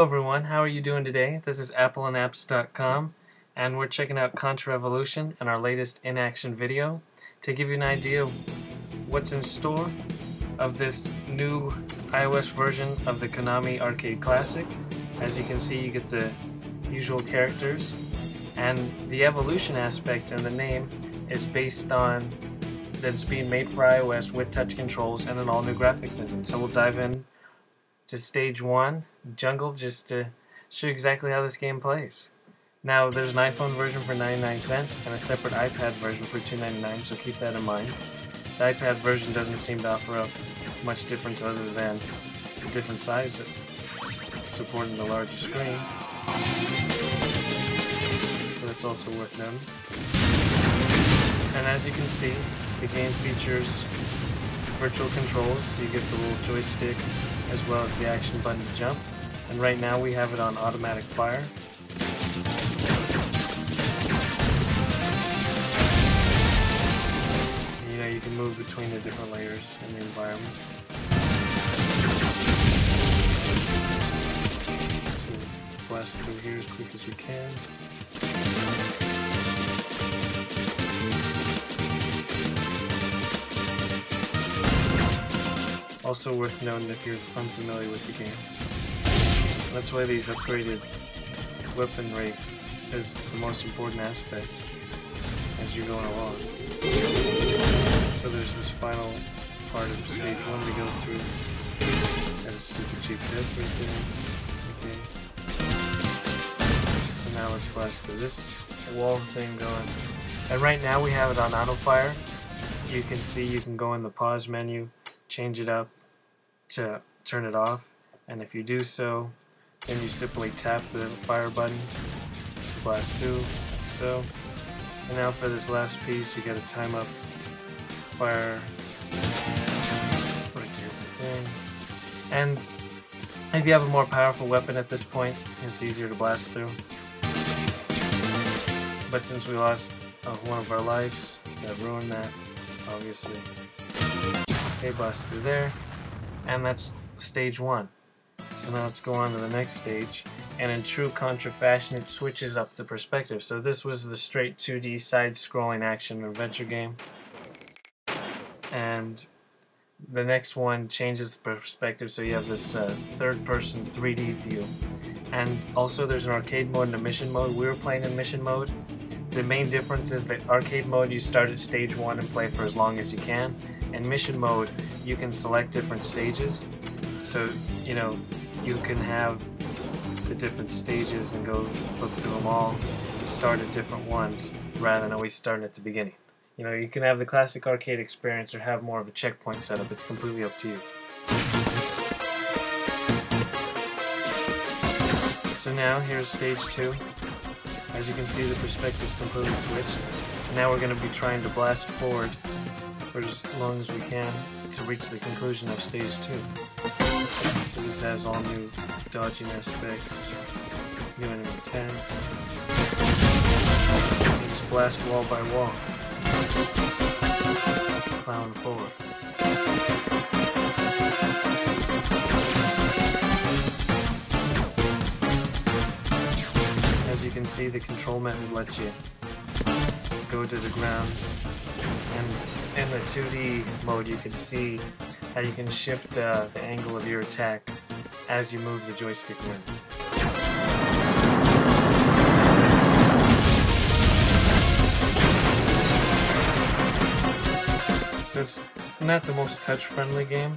Hello everyone, how are you doing today? This is appleandapps.com and we're checking out Contra Evolution and our latest in-action video to give you an idea of what's in store of this new iOS version of the Konami arcade classic. As you can see, you get the usual characters, and the evolution aspect in the name is based on that it's being made for iOS with touch controls and an all-new graphics engine. So we'll dive in to stage 1, Jungle, just to show you exactly how this game plays. Now, there's an iPhone version for 99 cents and a separate iPad version for $2.99, so keep that in mind. The iPad version doesn't seem to offer up much difference other than the different size supporting the larger screen. So that's also worth noting. And as you can see, the game features virtual controls, so you get the little joystick as well as the action button to jump. And right now we have it on automatic fire. You know, you can move between the different layers in the environment. So we'll blast through here as quick as we can. Also worth noting if you're unfamiliar with the game. That's why these upgraded weaponry is the most important aspect as you're going along. So there's this final part of stage 1 to go through. Got a stupid cheap death right there. Okay. So now let's blast through this wall thing going. And right now we have it on auto fire. You can see you can go in the pause menu, change it up to turn it off, and if you do so, then you simply tap the fire button to blast through. So, and now for this last piece, you gotta time up fire right to the thing. And if you have a more powerful weapon at this point, it's easier to blast through. But since we lost one of our lives, that ruined that, obviously. Okay, blast through there. And that's stage 1. So now let's go on to the next stage. And in true Contra fashion, it switches up the perspective. So this was the straight 2D side-scrolling action adventure game. And the next one changes the perspective, so you have this third-person 3D view. And also there's an arcade mode and a mission mode. We were playing in mission mode. The main difference is that arcade mode, you start at stage 1 and play for as long as you can. In mission mode, you can select different stages. So, you know, you can have the different stages and go look through them all and start at different ones rather than always starting at the beginning. You know, you can have the classic arcade experience or have more of a checkpoint setup. It's completely up to you. So now, here's stage 2. As you can see, the perspective's completely switched. And now we're going to be trying to blast forward for as long as we can to reach the conclusion of stage 2. So this has all new dodging aspects, new enemy attacks. You just blast wall by wall, plowing forward. As you can see, the control method lets you go to the ground, and in the 2D mode you can see how you can shift the angle of your attack as you move the joystick around. So it's not the most touch-friendly game,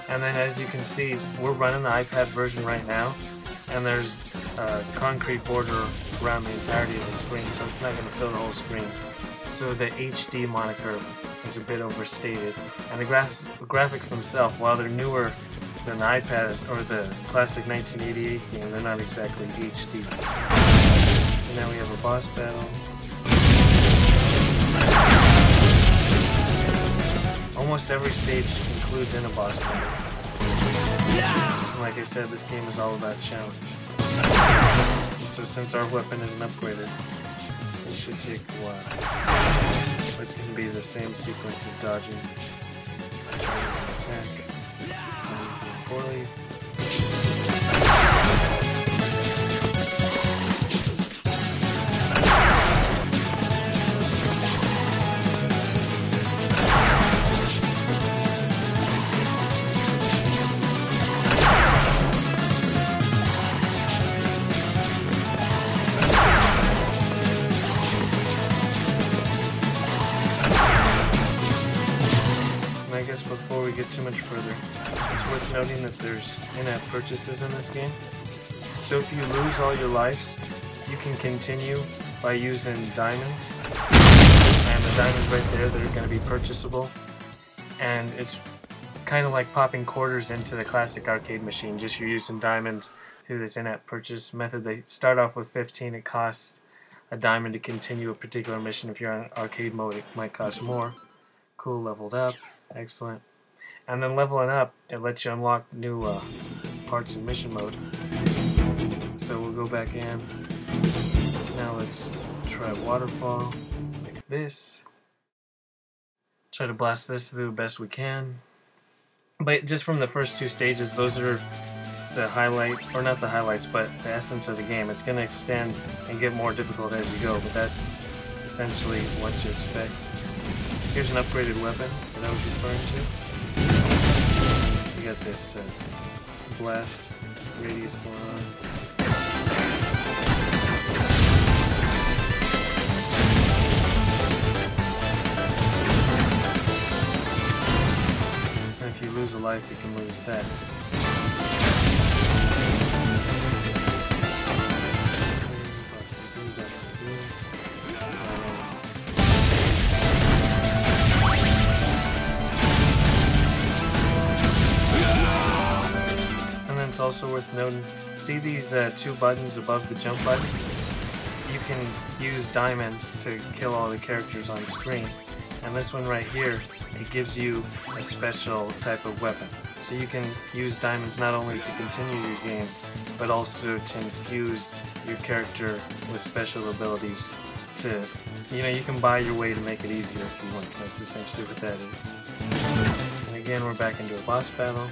and then as you can see, we're running the iPad version right now, and there's a concrete border around the entirety of the screen, so it's not going to fill the whole screen. So the HD moniker is a bit overstated, and the graphics themselves, while they're newer than the iPad or the classic 1988 game, they're not exactly HD. So now we have a boss battle. Almost every stage includes in a boss battle. And like I said, this game is all about challenge. And so since our weapon isn't upgraded, it should take a while. But it's going to be the same sequence of dodging, trying to attack, and poorly. we get too much further, it's worth noting that there's in-app purchases in this game. So if you lose all your lives, you can continue by using diamonds. And the diamonds right there that are going to be purchasable. And it's kind of like popping quarters into the classic arcade machine, just you're using diamonds through this in-app purchase method. They start off with 15, it costs a diamond to continue a particular mission. If you're on arcade mode, it might cost more. Cool, leveled up, excellent. And then leveling up, it lets you unlock new parts in mission mode. So we'll go back in. Now let's try waterfall, like this. Try to blast this through the best we can. But just from the first two stages, those are the highlight, or not the highlights, but the essence of the game. It's going to extend and get more difficult as you go, but that's essentially what to expect. Here's an upgraded weapon that I was referring to. You got this blast radius going on. And if you lose a life, you can lose that. It's also worth noting, see these two buttons above the jump button? You can use diamonds to kill all the characters on screen. And this one right here, it gives you a special type of weapon. So you can use diamonds not only to continue your game, but also to infuse your character with special abilities to, you can buy your way to make it easier if you want. That's essentially what that is. And again, we're back into a boss battle.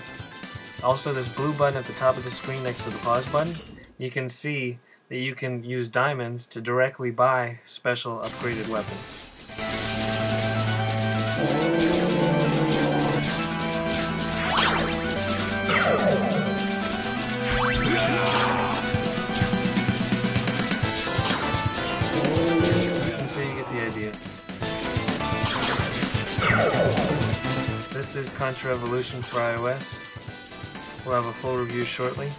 Also, this blue button at the top of the screen next to the pause button, you can see that you can use diamonds to directly buy special upgraded weapons. And so you get the idea. This is Contra Evolution for iOS. We'll have a full review shortly.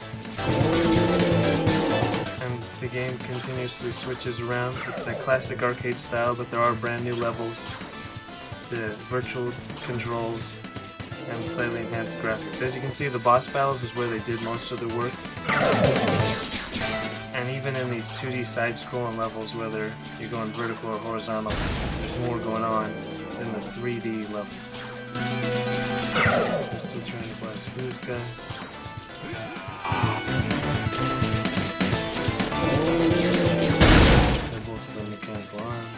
And the game continuously switches around. It's that classic arcade style, but there are brand new levels, the virtual controls, and slightly enhanced graphics. As you can see, the boss battles is where they did most of the work. And even in these 2D side-scrolling levels, whether you're going vertical or horizontal, there's more going on than the 3D levels. So I'm still trying to blast through this guy. They're both of them mechanical arms.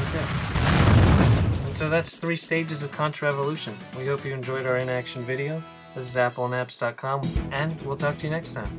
Okay. And so that's 3 stages of Contra Evolution. We hope you enjoyed our in-action video. This is appleandapps.com, and we'll talk to you next time.